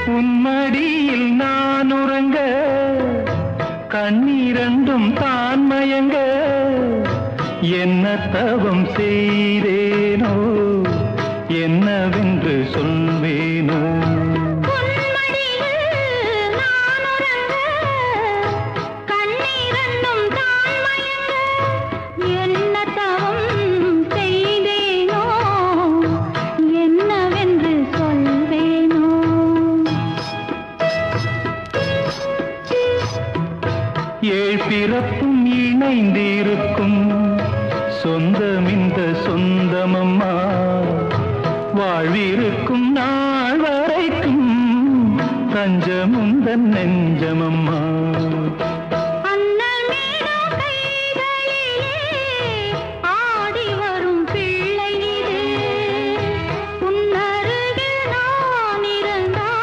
உன்மடியில் நான் உறங்க கண்ணீரண்டும் தான் மயங்க என்ன தவம் செய்தேனோ என்னவென்று சொல்வேனோ ஏழ் பிறப்பும் இணைந்திருக்கும் சொந்தம் இந்த சொந்தமம்மா வாழ்விருக்கும் நாள் வரைக்கும் தஞ்சமுந்தன் நெஞ்சமம்மா